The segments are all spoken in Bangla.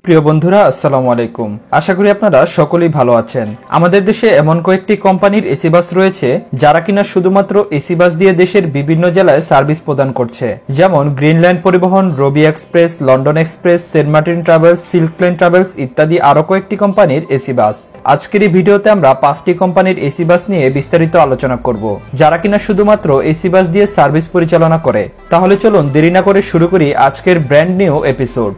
প্রিয় বন্ধুরা, আসসালামু আলাইকুম। আশা করি আপনারা সকলেই ভালো আছেন। আমাদের দেশে এমন কয়েকটি কোম্পানির এসি বাস রয়েছে যারা কিনা শুধুমাত্র এসি বাস দিয়ে দেশের বিভিন্ন জেলায় সার্ভিস প্রদান করছে, যেমন গ্রিনল্যান্ড পরিবহন, Robi express, London express, Saint Martin travels, silk line travels ইত্যাদি আরো কয়েকটি কোম্পানির এসি বাস। আজকের এই ভিডিওতে আমরা 5টি কোম্পানির এসি বাস নিয়ে বিস্তারিত আলোচনা করব, যারা কিনা শুধুমাত্র এসি বাস দিয়ে সার্ভিস পরিচালনা করে। তাহলে চলুন দেরি না করে শুরু করি আজকের brand new episode.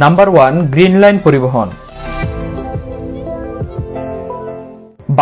Number 1, Greenland পরিবহন।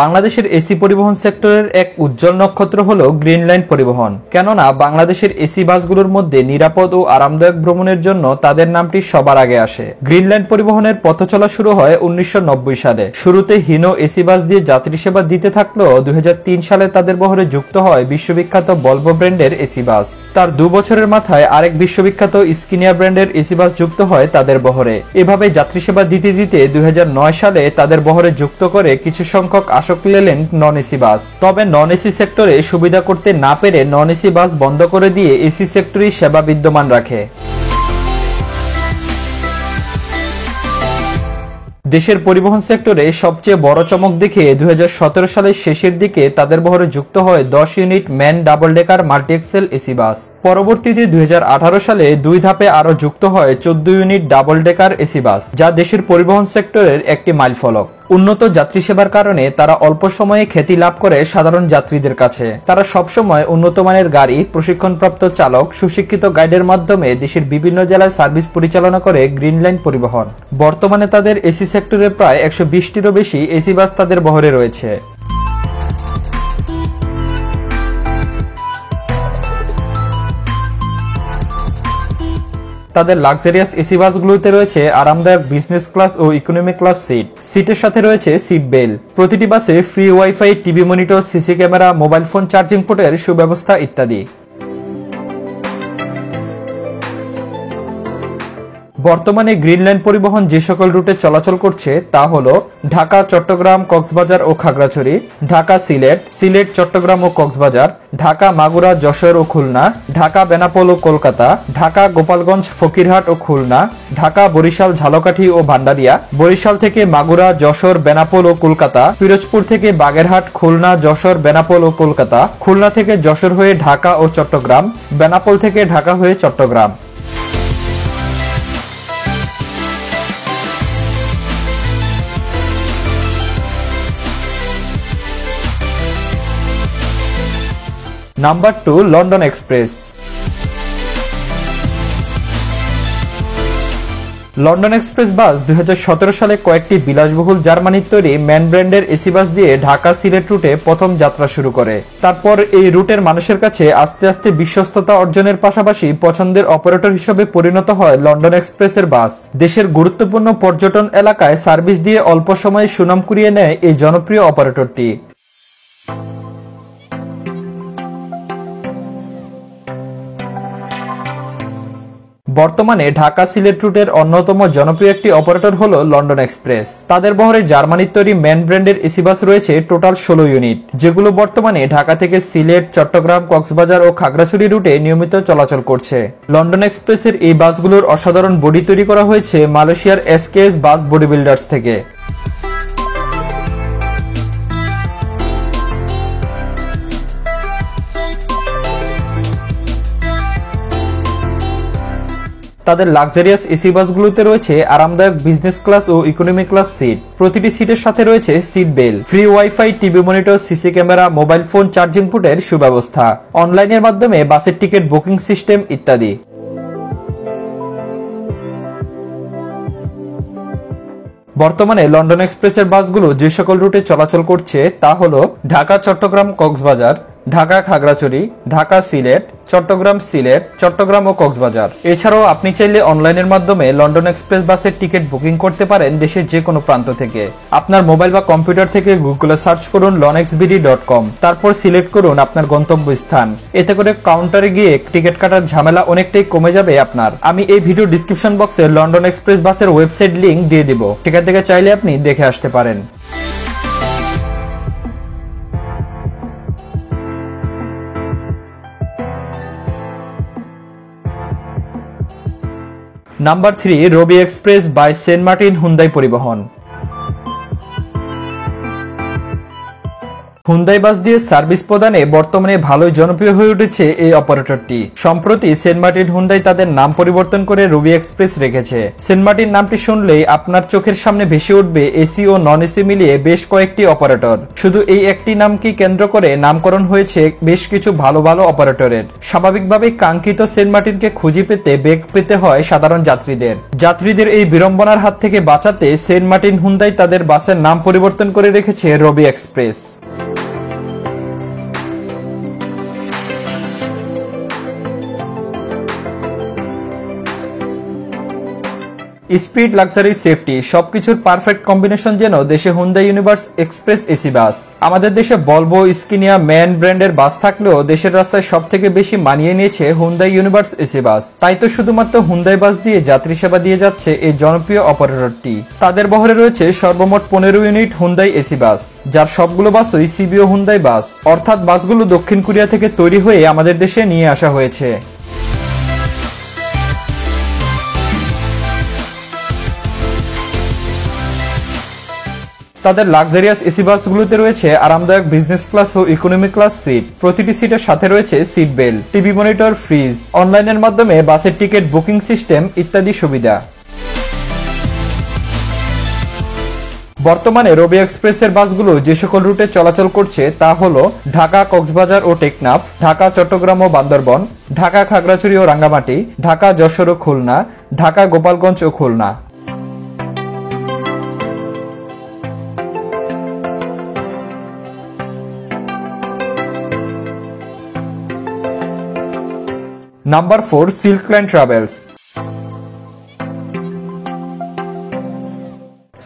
বাংলাদেশের এসি পরিবহন সেক্টরের এক উজ্জ্বল নক্ষত্র হলো গ্রিনল্যান্ড পরিবহন। কেননা বাংলাদেশের এসি বাসগুলোর মধ্যে নিরাপদ ও আরামদায়ক ভ্রমণের জন্য তাদের নামটি সবার আগে আসে। গ্রিনল্যান্ড পরিবহনের পথ চলা শুরু হয় 1990 সালে। শুরুতে হিনো এসি বাস দিয়ে যাত্রী সেবা দিতে থাকলেও 2003 সালে তাদের বহরে যুক্ত হয় বিশ্ববিখ্যাত ভলভো ব্র্যান্ডের এসি বাস। তার 2 বছরের মাথায় আরেক বিশ্ববিখ্যাত স্কিনিয়া ব্র্যান্ডের এসি বাস যুক্ত হয় তাদের বহরে। এভাবে যাত্রী সেবা দিতে দিতে 2009 সালে তাদের বহরে যুক্ত করে কিছু সংখ্যক আসক নিলেন নন এসি বাস। তবে নন এসি সেক্টরে সুবিধা করতে না পেরে নন এসি বাস বন্ধ করে দিয়ে এসি সেক্টরই সেবা বিদ্যমান রাখে। দেশের পরিবহন সেক্টরে সবচেয়ে বড় চমক দেখে 2017 সালের শেষের দিকে তাদের বহরে যুক্ত হয় 10 unit man double decker multi Excel AC bus. পরবর্তীতে 2018 সালে 2 ধাপে আরো যুক্ত হয় 14 unit double decker AC bus, যা দেশের পরিবহন সেক্টরের একটি মাইলফলক। উন্নত যাত্রী সেবার কারণে তারা অল্প সময়ে খ্যাতি লাভ করে সাধারণ যাত্রীদের কাছে। তারা সবসময় উন্নত মানের গাড়ি, প্রশিক্ষণপ্রাপ্ত চালক, সুশিক্ষিত গাইডের মাধ্যমে দেশের বিভিন্ন জেলায় সার্ভিস পরিচালনা করে গ্রিনল্যান্ড পরিবহন। বর্তমানে তাদের এসি সেক্টরে প্রায় 120টিরও বেশি এসি বাস তাদের বহরে রয়েছে। তাদের লাক্সারিয়াস এসি বাসগুলোতে রয়েছে আরামদায়ক বিজনেস ক্লাস ও ইকোনমি ক্লাস সিটের সাথে রয়েছে সিট বেল্ট। প্রতিটি বাসে free wifi, TV monitor, CC camera, mobile phone charging পোর্টের সুব্যবস্থা ইত্যাদি। বর্তমানে গ্রিনল্যান্ড পরিবহন যে সকল রুটে চলাচল করছে তা হলো ঢাকা, চট্টগ্রাম, কক্সবাজার ও খাগড়াছড়ি, ঢাকা, সিলেট, চট্টগ্রাম ও কক্সবাজার, ঢাকা, মাগুরা, যশোর ও খুলনা, ঢাকা, বেনাপোল ও কলকাতা, ঢাকা, গোপালগঞ্জ, ফকিরহাট ও খুলনা, ঢাকা, বরিশাল, ঝালকাঠি ও ভান্ডারিয়া, বরিশাল থেকে মাগুরা, যশোর, বেনাপোল ও কলকাতা, পিরোজপুর থেকে বাগেরহাট, খুলনা, যশোর, বেনাপোল ও কলকাতা, খুলনা থেকে যশোর হয়ে ঢাকা ও চট্টগ্রাম, বেনাপোল থেকে ঢাকা হয়ে Chittagong. Number 2, London express. London express bus 2017 সালে কয়েকটি বিলাসবহুল জার্মানির তৈরি ম্যান ব্র্যান্ডের এসি বাস দিয়ে ঢাকা সিলেট রুটে প্রথম যাত্রা শুরু করে। তারপর এই রুটের মানুষের কাছে আস্তে আস্তে বিশ্বস্ততা অর্জনের পাশাপাশি পছন্দের অপারেটর হিসেবে পরিণত হয় লন্ডন এক্সপ্রেসের বাস। দেশের গুরুত্বপূর্ণ পর্যটন এলাকায় সার্ভিস দিয়ে অল্প সময়ে সুনাম কুড়িয়ে নেয় এই জনপ্রিয় অপারেটরটি। বর্তমানে ঢাকা সিলেট রুটের অন্যতম জনপ্রিয় একটি অপারেটর হলো লন্ডন এক্সপ্রেস। তাদের বহরে জার্মানির তৈরি ম্যান ব্র্যান্ডের এসি বাস রয়েছে টোটাল 16 ইউনিট, যেগুলো বর্তমানে ঢাকা থেকে সিলেট, চট্টগ্রাম, কক্সবাজার ও খাগড়াছড়ি রুটে নিয়মিত চলাচল করছে। লন্ডন এক্সপ্রেসের এই বাসগুলোর অসাধারণ বডি তৈরি করা হয়েছে মালয়েশিয়ার এসকেএস বাস বডি বিল্ডার্স থেকে। তাদের লাক্সারিয়াস এসি বাসগুলোতে রয়েছে আরামদায়ক বিজনেস ক্লাস ও ইকোনমি ক্লাস সিট। প্রতিটি সিটের সাথে রয়েছে seat belt, free wifi, TV monitor, CC camera, mobile phone charging পোর্টের সুব্যবস্থা, অনলাইনের মাধ্যমে বাসের টিকিট বুকিং সিস্টেম ইত্যাদি। বর্তমানে লন্ডন এক্সপ্রেসের বাসগুলো যে সকল রুটে চলাচল করছে তা হলো ঢাকা, চট্টগ্রাম, কক্সবাজার, ঢাকা খাগড়াছড়ি, ঢাকা সিলেট, চট্টগ্রাম সিলেট, চট্টগ্রাম ও কক্সবাজার। এছাড়াও আপনি চাইলে অনলাইনের মাধ্যমে লন্ডন এক্সপ্রেস বাসের টিকিট বুকিং করতে পারেন দেশের যে কোনো প্রান্ত থেকে। আপনার মোবাইল বা কম্পিউটার থেকে গুগলে সার্চ করুন lonexbd.com, তারপর সিলেক্ট করুন আপনার গন্তব্যস্থান। এতে করে কাউন্টারে গিয়ে টিকিট কাটার ঝামেলা অনেকটাই কমে যাবে আপনার। আমি এই ভিডিও ডিসক্রিপশন বক্সে লন্ডন এক্সপ্রেস বাসের ওয়েবসাইট লিংক দিয়ে দিব, সেখান থেকে চাইলে আপনি দেখে আসতে পারেন। Number 3, Robi express by Saint Martin Hyundai পরিবহন। হুন্দাই বাস দিয়ে সার্ভিস প্রদানে বর্তমানে ভালোই জনপ্রিয় হয়ে উঠেছে এই অপারেটরটি। সম্প্রতি সেন্ট মার্টিন হুন্দাই তাদের নাম পরিবর্তন করে রবি এক্সপ্রেস রেখেছে। সেন্ট মার্টিন নামটি শুনলেই আপনার চোখের সামনে ভেসে উঠবে এসি ও নন এসি মিলিয়ে বেশ কয়েকটি অপারেটর। শুধু এই একটি নামকে কেন্দ্র করে নামকরণ হয়েছে বেশ কিছু ভালো ভালো অপারেটরের। স্বাভাবিকভাবেই কাঙ্ক্ষিত সেন্ট মার্টিনকে খুঁজে পেতে বেগ পেতে হয় সাধারণ যাত্রীদের এই বিড়ম্বনার হাত থেকে বাঁচাতে সেন্ট মার্টিন হুন্দাই তাদের বাসের নাম পরিবর্তন করে রেখেছে রবি এক্সপ্রেস। স্পিড, লাক্সারি, সেফটি সবকিছুর পারফেক্ট কম্বিনেশন যেন দেশে Hyundai universe express AC bus. আমাদের দেশে ভলভো, স্কিনিয়া, ম্যান ব্র্যান্ডের বাস থাকলেও দেশের রাস্তায় সব থেকে বেশি মানিয়ে নিয়েছে হুন্দাই ইউনিভার্স এসি বাস। তাই তো শুধুমাত্র হুন্দাই বাস দিয়ে যাত্রী সেবা দিয়ে যাচ্ছে এই জনপ্রিয় অপারেটরটি। তাদের বহরে রয়েছে সর্বমোট 15 ইউনিট হুন্দাই এসি বাস, যার সবগুলো বাসই সিবিও হুন্দাই বাস, অর্থাৎ বাসগুলো দক্ষিণ কোরিয়া থেকে তৈরি হয়ে আমাদের দেশে নিয়ে আসা হয়েছে। তাদের লাক্সারিয়াস এসি বাসগুলোতে রয়েছে আরামদায়ক বিজনেস ক্লাস ও ইকোনমি ক্লাস সিট। প্রতিটি সিটের সাথে রয়েছে seat belt, TV monitor, fridge, অনলাইনের মাধ্যমে বাসের টিকিট বুকিং সিস্টেম ইত্যাদি সুবিধা। বর্তমানে রবি এক্সপ্রেসের বাসগুলো যে সকল রুটে চলাচল করছে তা হলো ঢাকা, কক্সবাজার ও টেকনাফ, ঢাকা, চট্টগ্রাম ও বান্দরবন, ঢাকা, খাগড়াছড়ি ও রাঙ্গামাটি, ঢাকা, যশোর ও খুলনা, ঢাকা, গোপালগঞ্জ ও Khulna. Number 4, silk line travels.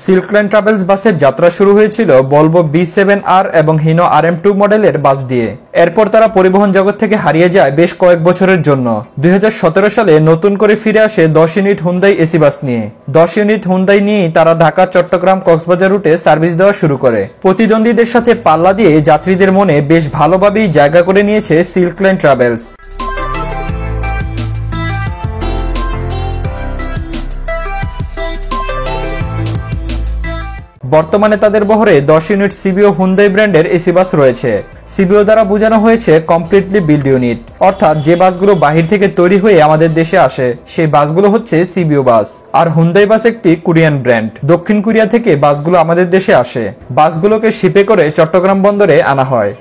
সিল্ক লাইন ট্রাভেলস বাসের যাত্রা শুরু হয়েছিল ভলভো B7R এবং হিনো RM2 মডেলের বাস দিয়ে। এরপর তারা পরিবহন জগৎ থেকে হারিয়ে যায় বেশ কয়েক বছরের জন্য। 2017 সালে নতুন করে ফিরে আসে 10 ইউনিট হুন্দাই এসি বাস নিয়ে। 10 ইউনিট হুন্দাই নিয়েই তারা ঢাকা, চট্টগ্রাম, কক্সবাজার রুটে সার্ভিস দেওয়া শুরু করে। প্রতিদ্বন্দ্বীদের সাথে পাল্লা দিয়ে যাত্রীদের মনে বেশ ভালোভাবেই জায়গা করে নিয়েছে সিল্ক লাইন ট্রাভেলস। বর্তমানে তাদের বহরে 10 ইউনিট সিবিও হুন্দাই ব্র্যান্ডের এসি বাস রয়েছে। সিবিও দ্বারা বোঝানো হয়েছে কমপ্লিটলি বিল্ড ইউনিট, অর্থাৎ যে বাসগুলো বাহির থেকে তৈরি হয়ে আমাদের দেশে আসে সেই বাসগুলো হচ্ছে সিবিও বাস। আর হুন্দাই বাস একটি কোরিয়ান ব্র্যান্ড, দক্ষিণ কোরিয়া থেকে বাসগুলো আমাদের দেশে আসে। বাসগুলোকে শিপে করে চট্টগ্রাম বন্দরে আনা হয়।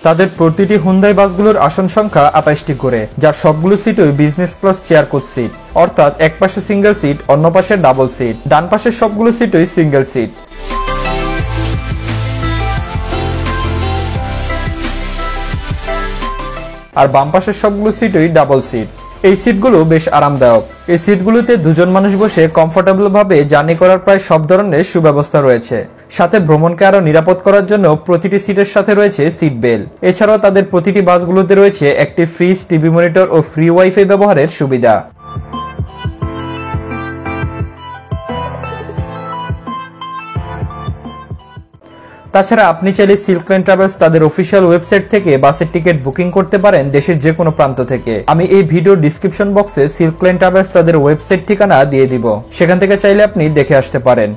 তাদের প্রতিটি হুন্দাই বাসগুলোর আসন সংখ্যা 28টি করে, যার সবগুলো সিটই business class chair coach seat, অর্থাৎ এক পাশে সিঙ্গেল সিট, অন্য পাশে ডাবল সিট। ডান পাশের সবগুলো সিটই সিঙ্গেল সিট। আর বাম পাশের সবগুলো সিটই ডাবল সিট। এই সিটগুলো বেশ আরামদায়ক। এই সিটগুলোতে দুজন মানুষ বসে কমফোর্টেবল ভাবে জার্নি করার প্রায় সব ধরনের সুব্যবস্থা রয়েছে। সাথে ভ্রমণকে আরো নিরাপদ করার জন্য প্রতিটি সিটের সাথে রয়েছে সিট বেল্ট। এছাড়াও তাদের প্রতিটি বাসগুলোতে রয়েছে একটি ফ্রিজ, টিভি মনিটর ও ফ্রি ওয়াইফাই ব্যবহারের সুবিধা। তাছাড়া আপনি চাইলে সিল্ক লাইন ট্রাভেলস তাদের অফিসিয়াল ওয়েবসাইট থেকে বাসের টিকিট বুকিং করতে পারেন দেশের যে কোনো প্রান্ত থেকে। আমি এই ভিডিও ডিসক্রিপশন বক্সে সিল্ক লাইন ট্রাভেলস তাদের ওয়েবসাইট ঠিকানা দিয়ে দিব, সেখান থেকে চাইলে আপনি দেখে আসতে পারেন।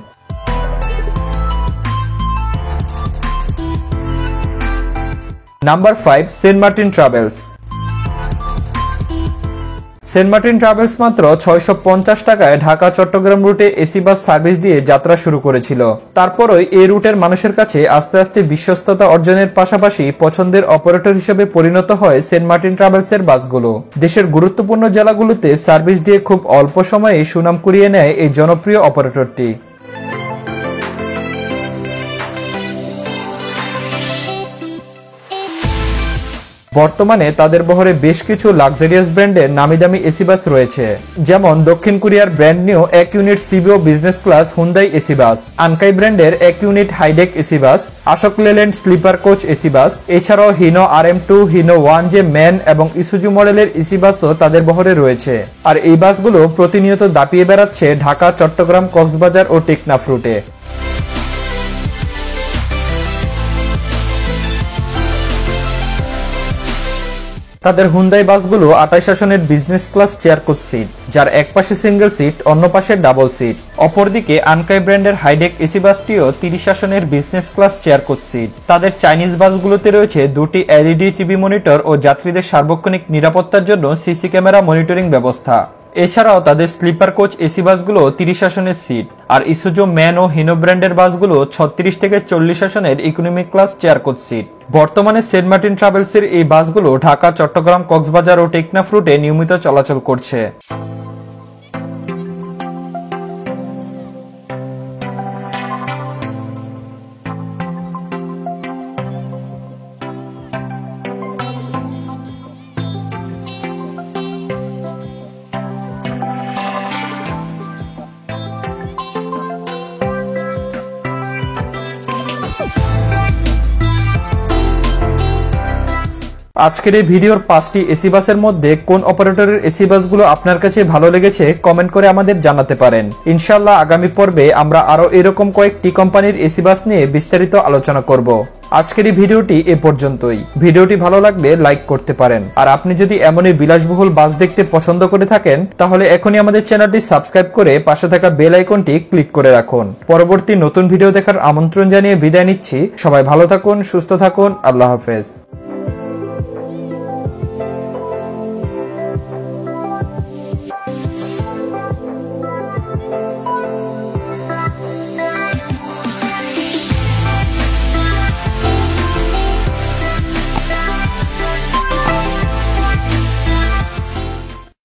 Number 5, Saint Martin travels. Saint Martin travels মাত্র 650 টাকায় ঢাকা চট্টগ্রাম রুটে এসি বাস সার্ভিস দিয়ে যাত্রা শুরু করেছিল। তারপরই এই রুটের মানুষের কাছে আস্তে আস্তে বিশ্বস্ততা অর্জনের পাশাপাশি পছন্দের অপারেটর হিসেবে পরিণত হয় সেন্ট মার্টিন ট্রাভেলসের বাসগুলো। দেশের গুরুত্বপূর্ণ জেলাগুলোতে সার্ভিস দিয়ে খুব অল্প সময়ে সুনাম কুড়িয়ে নেয় এই জনপ্রিয় অপারেটরটি। বর্তমানে তাদের বহরে বেশ কিছু লাক্সারিয়াস ব্র্যান্ডের নামিদামি এসি বাস রয়েছে, যেমন দক্ষিণ কোরিয়ার brand new 1 unit CBO business class Hyundai AC bus, Ankai ব্র্যান্ডের 1 unit high deck AC bus, Ashok Leyland sleeper coach AC bus, এছাড়াও Hino RM2, Hino 1J MAN এবং ইসুজু মডেলের এসি বাসও তাদের বহরে রয়েছে। আর এই বাসগুলো প্রতিনিয়ত দাপিয়ে বেড়াচ্ছে ঢাকা, চট্টগ্রাম, কক্সবাজার ও টেকনাফ রুটে। তাদের হুন্দাই বাসগুলো 28 আসনের business class chair coach seat, যার এক পাশে সিঙ্গেল সিট, অন্য পাশে ডাবল সিট। অপরদিকে আনকাই ব্র্যান্ডের হাইডেক এসি বাসটিও 30 আসনের business class chair coach seat. তাদের চাইনিজ বাসগুলোতে রয়েছে দুটি LED টিভি মনিটর ও যাত্রীদের সার্বক্ষণিক নিরাপত্তার জন্য সিসি ক্যামেরা মনিটরিং ব্যবস্থা। এছাড়াও তাদের স্লিপার কোচ এসি বাসগুলো 30 আসনের সিট, আর ইসুজু ম্যান ও হিনো ব্র্যান্ডের বাসগুলো 36 থেকে 40 আসনের economy class chair coach seat. বর্তমানে সেন্ট মার্টিন ট্রাভেলসের এই বাসগুলো ঢাকা, চট্টগ্রাম, কক্সবাজার ও টেকনাফ রুটে নিয়মিত চলাচল করছে। আজকের এই ভিডিওর 5টি এসি বাসের মধ্যে কোন অপারেটরের এসি বাসগুলো আপনার কাছে ভালো লেগেছে কমেন্ট করে আমাদের জানাতে পারেন। ইনশাআল্লাহ আগামী পর্বে আমরা আরো এরকম কয়েকটি কোম্পানির এসি বাস নিয়ে বিস্তারিত আলোচনা করব। আজকের এই ভিডিওটি এ পর্যন্তই। ভিডিওটি ভালো লাগলে লাইক করতে পারেন। আর আপনি যদি এমনই বিলাসবহুল বাস দেখতে পছন্দ করে থাকেন তাহলে এখনই আমাদের চ্যানেলটি সাবস্ক্রাইব করে পাশে থাকা বেল আইকনটি ক্লিক করে রাখুন। পরবর্তী নতুন ভিডিও দেখার আমন্ত্রণ জানিয়ে বিদায় নিচ্ছি। সবাই ভালো থাকুন, সুস্থ থাকুন। আল্লাহ হাফেজ।